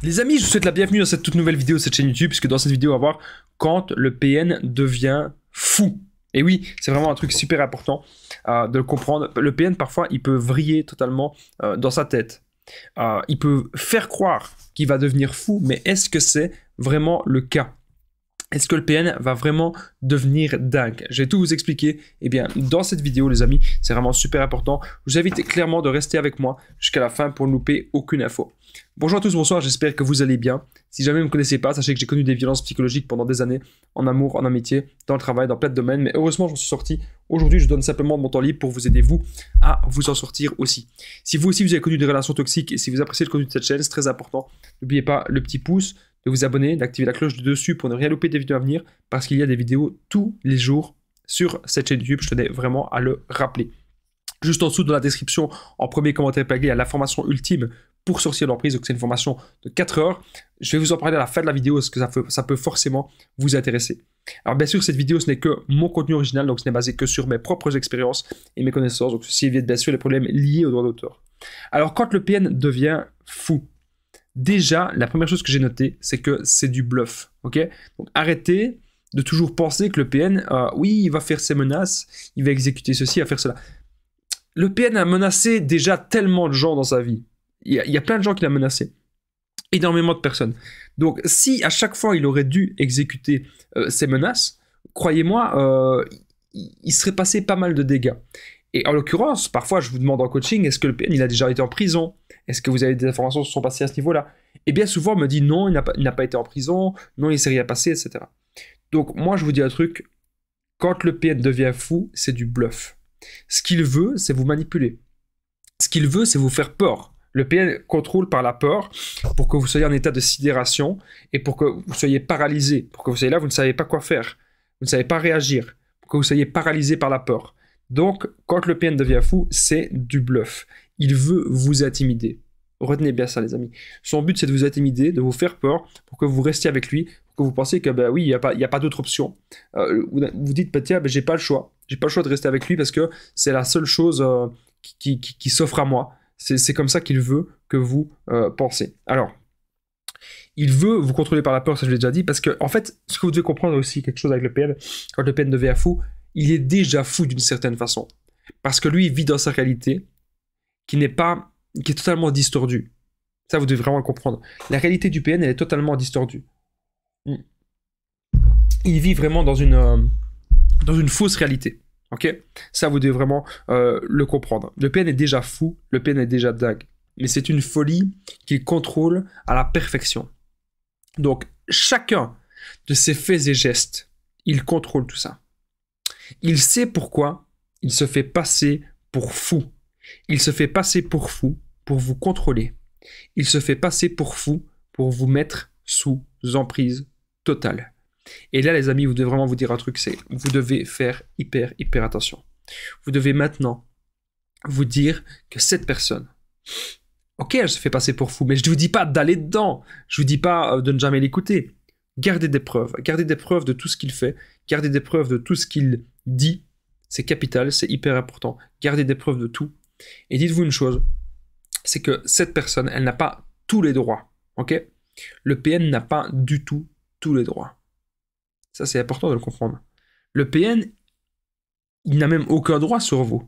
Les amis, je vous souhaite la bienvenue dans cette toute nouvelle vidéo de cette chaîne YouTube, puisque dans cette vidéo, on va voir quand le PN devient fou. Et oui, c'est vraiment un truc super important de le comprendre. Le PN, parfois, il peut vriller totalement dans sa tête. Il peut faire croire qu'il va devenir fou, mais est-ce que c'est vraiment le cas? Est-ce que le PN va vraiment devenir dingue? Je vais tout vous expliquer. Eh bien, dans cette vidéo, les amis, c'est vraiment super important. Je vous invite clairement de rester avec moi jusqu'à la fin pour ne louper aucune info. Bonjour à tous, bonsoir, j'espère que vous allez bien. Si jamais vous ne me connaissez pas, sachez que j'ai connu des violences psychologiques pendant des années, en amour, en amitié, dans le travail, dans plein de domaines. Mais heureusement, j'en suis sorti. Aujourd'hui, je donne simplement de mon temps libre pour vous aider, vous, à vous en sortir aussi. Si vous aussi, vous avez connu des relations toxiques et si vous appréciez le contenu de cette chaîne, c'est très important. N'oubliez pas le petit pouce, de vous abonner, d'activer la cloche du dessus pour ne rien louper des vidéos à venir, parce qu'il y a des vidéos tous les jours sur cette chaîne YouTube. Je tenais vraiment à le rappeler. Juste en dessous, dans la description, en premier commentaire épinglé, il y a la formation ultime pour sortir de l'emprise. Donc c'est une formation de 4 heures. Je vais vous en parler à la fin de la vidéo, parce que ça peut forcément vous intéresser. Alors bien sûr, cette vidéo, ce n'est que mon contenu original, donc ce n'est basé que sur mes propres expériences et mes connaissances. Donc ceci évite bien sûr les problèmes liés aux droits d'auteur. Alors quand le PN devient fou, déjà, la première chose que j'ai notée, c'est que c'est du bluff. Ok? Donc arrêtez de toujours penser que le PN, oui, il va faire ses menaces, il va exécuter ceci, il va faire cela. Le PN a menacé déjà tellement de gens dans sa vie. Il y a plein de gens qu'il a menacé. Énormément de personnes. Donc, si à chaque fois il aurait dû exécuter ces menaces, croyez-moi, il serait passé pas mal de dégâts. Et en l'occurrence, parfois je vous demande en coaching, est-ce que le PN il a déjà été en prison? Est-ce que vous avez des informations qui se sont passées à ce niveau-là? Et bien souvent on me dit non, il n'a pas été en prison, non, il ne s'est rien passé, etc. Donc moi je vous dis un truc, quand le PN devient fou, c'est du bluff. Ce qu'il veut, c'est vous manipuler. Ce qu'il veut, c'est vous faire peur. Le PN contrôle par la peur pour que vous soyez en état de sidération et pour que vous soyez paralysé, pour que vous soyez là, vous ne savez pas quoi faire, vous ne savez pas réagir, pour que vous soyez paralysé par la peur. Donc, quand le PN devient fou, c'est du bluff. Il veut vous intimider. Retenez bien ça, les amis. Son but, c'est de vous intimider, de vous faire peur, pour que vous restiez avec lui, pour que vous pensiez que, ben oui, il n'y a pas d'autre option. Vous dites, tiens, ben, j'ai pas le choix. J'ai pas le choix de rester avec lui parce que c'est la seule chose qui s'offre à moi. C'est comme ça qu'il veut que vous pensez. Alors, il veut vous contrôler par la peur, ça je l'ai déjà dit, parce que, en fait, ce que vous devez comprendre aussi, quelque chose avec le PN, quand le PN devient fou, il est déjà fou d'une certaine façon. Parce que lui, il vit dans sa réalité qui est totalement distordue. Ça, vous devez vraiment le comprendre. La réalité du PN, elle est totalement distordue. Il vit vraiment dans une fausse réalité. Ok? Ça, vous devez vraiment le comprendre. Le PN est déjà fou, le PN est déjà dingue. Mais c'est une folie qu'il contrôle à la perfection. Donc, chacun de ses faits et gestes, il contrôle tout ça. Il sait pourquoi il se fait passer pour fou. Il se fait passer pour fou pour vous contrôler. Il se fait passer pour fou pour vous mettre sous emprise totale. Et là, les amis, vous devez vraiment vous dire un truc, c'est vous devez faire hyper attention. Vous devez maintenant vous dire que cette personne, ok, elle se fait passer pour fou, mais je ne vous dis pas d'aller dedans. Je ne vous dis pas de ne jamais l'écouter. Gardez des preuves de tout ce qu'il fait, gardez des preuves de tout ce qu'il dit. C'est capital, c'est hyper important. Gardez des preuves de tout. Et dites-vous une chose, c'est que cette personne, elle n'a pas tous les droits. Ok? Le PN n'a pas du tout tous les droits. Ça, c'est important de le comprendre. Le PN, il n'a même aucun droit sur vous.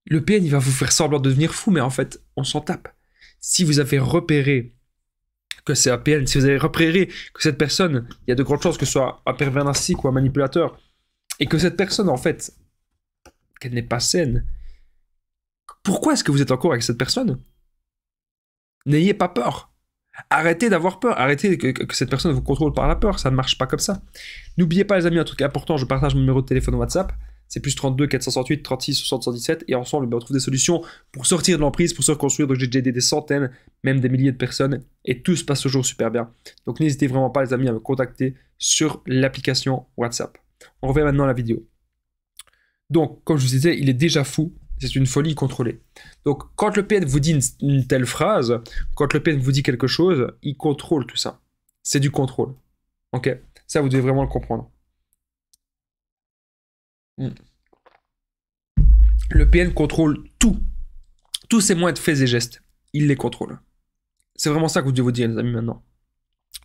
Le PN, il va vous faire semblant de devenir fou, mais en fait, on s'en tape. Si vous avez repéré que c'est un PN, si vous avez repéré que cette personne, il y a de grandes chances que ce soit un pervers narcissique ou un manipulateur, et que cette personne, en fait, qu'elle n'est pas saine, pourquoi est-ce que vous êtes encore avec cette personne? N'ayez pas peur. Arrêtez d'avoir peur. Arrêtez que cette personne vous contrôle par la peur. Ça ne marche pas comme ça. N'oubliez pas, les amis, un truc important, je partage mon numéro de téléphone WhatsApp. C'est plus 32 468 36 60 117. Et ensemble, on trouve des solutions pour sortir de l'emprise, pour se reconstruire. Donc j'ai déjà aidé des centaines, même des milliers de personnes. Et tout se passe toujours super bien. Donc n'hésitez vraiment pas, les amis, à me contacter sur l'application WhatsApp. On revient maintenant à la vidéo. Donc, comme je vous disais, il est déjà fou. C'est une folie contrôlée. Donc, quand le PN vous dit une telle phrase, quand le PN vous dit quelque chose, il contrôle tout ça. C'est du contrôle. Ok? Ça, vous devez vraiment le comprendre. Le PN contrôle tout. Tous ses moyens de faits et gestes. Il les contrôle. C'est vraiment ça que vous devez vous dire, les amis, maintenant.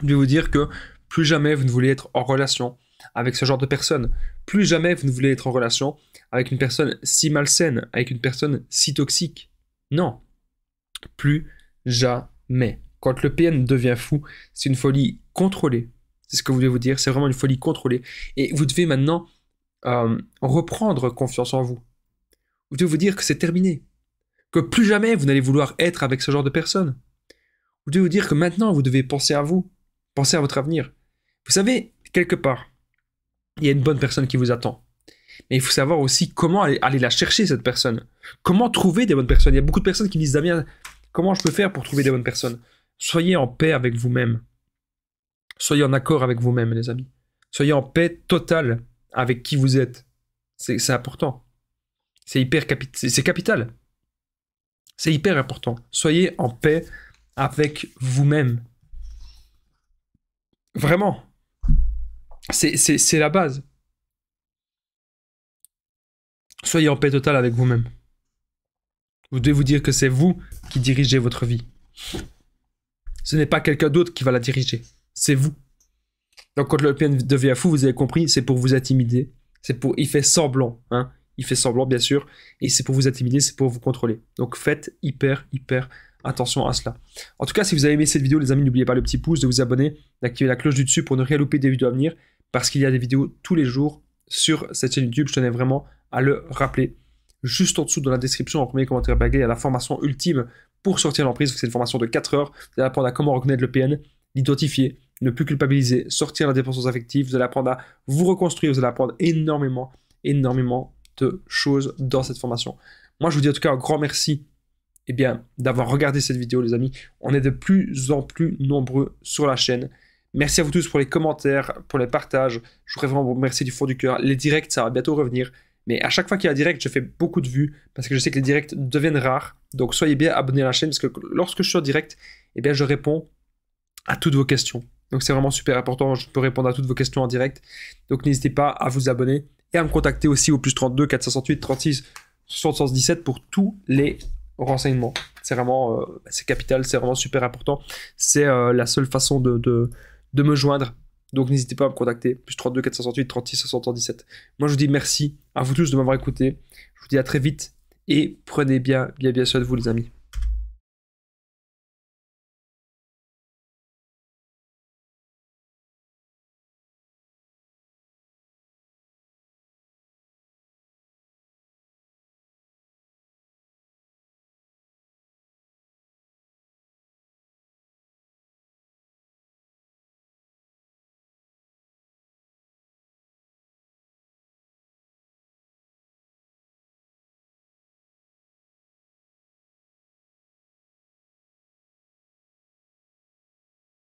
Vous devez vous dire que plus jamais vous ne voulez être en relation avec ce genre de personne. Plus jamais vous ne voulez être en relation avec une personne si malsaine, avec une personne si toxique. Non, plus jamais. Quand le PN devient fou, c'est une folie contrôlée. C'est ce que vous devez vous dire, c'est vraiment une folie contrôlée. Et vous devez maintenant reprendre confiance en vous. Vous devez vous dire que c'est terminé. Que plus jamais vous n'allez vouloir être avec ce genre de personne. Vous devez vous dire que maintenant vous devez penser à vous, penser à votre avenir. Vous savez, quelque part, il y a une bonne personne qui vous attend. Mais il faut savoir aussi comment aller la chercher, cette personne. Comment trouver des bonnes personnes. Il y a beaucoup de personnes qui me disent, Damien, comment je peux faire pour trouver des bonnes personnes? Soyez en paix avec vous-même. Soyez en accord avec vous-même, les amis. Soyez en paix totale avec qui vous êtes. C'est important. C'est capital. C'est hyper important. Soyez en paix avec vous-même. Vraiment. C'est la base. Soyez en paix totale avec vous-même. Vous devez vous dire que c'est vous qui dirigez votre vie. Ce n'est pas quelqu'un d'autre qui va la diriger. C'est vous. Donc quand le PN devient fou, vous avez compris, c'est pour vous intimider. Il fait semblant, hein. Il fait semblant, bien sûr. Et c'est pour vous intimider, c'est pour vous contrôler. Donc faites hyper attention à cela. En tout cas, si vous avez aimé cette vidéo, les amis, n'oubliez pas le petit pouce, de vous abonner, d'activer la cloche du dessus pour ne rien louper des vidéos à venir. Parce qu'il y a des vidéos tous les jours sur cette chaîne YouTube. Je tenais vraiment à le rappeler. Juste en dessous dans la description, en premier commentaire bagué, il y a la formation ultime pour sortir l'emprise. C'est une formation de 4 heures. Vous allez apprendre à comment reconnaître le PN, l'identifier, ne plus culpabiliser, sortir la dépendance affective. Vous allez apprendre à vous reconstruire. Vous allez apprendre énormément de choses dans cette formation. Moi, je vous dis en tout cas un grand merci d'avoir regardé cette vidéo, les amis. On est de plus en plus nombreux sur la chaîne. Merci à vous tous pour les commentaires, pour les partages. Je voudrais vraiment vous remercier du fond du cœur. Les directs, ça va bientôt revenir. Mais à chaque fois qu'il y a un direct, je fais beaucoup de vues parce que je sais que les directs deviennent rares. Donc soyez bien abonnés à la chaîne parce que lorsque je suis en direct, je réponds à toutes vos questions. Donc c'est vraiment super important. Je peux répondre à toutes vos questions en direct. Donc n'hésitez pas à vous abonner et à me contacter aussi au +32 468 36 77 pour tous les renseignements. C'est vraiment c'est capital, c'est vraiment super important. C'est la seule façon de me joindre. Donc n'hésitez pas à me contacter, +32 468 36 77. Moi je vous dis merci à vous tous de m'avoir écouté. Je vous dis à très vite et prenez bien soin de vous, les amis.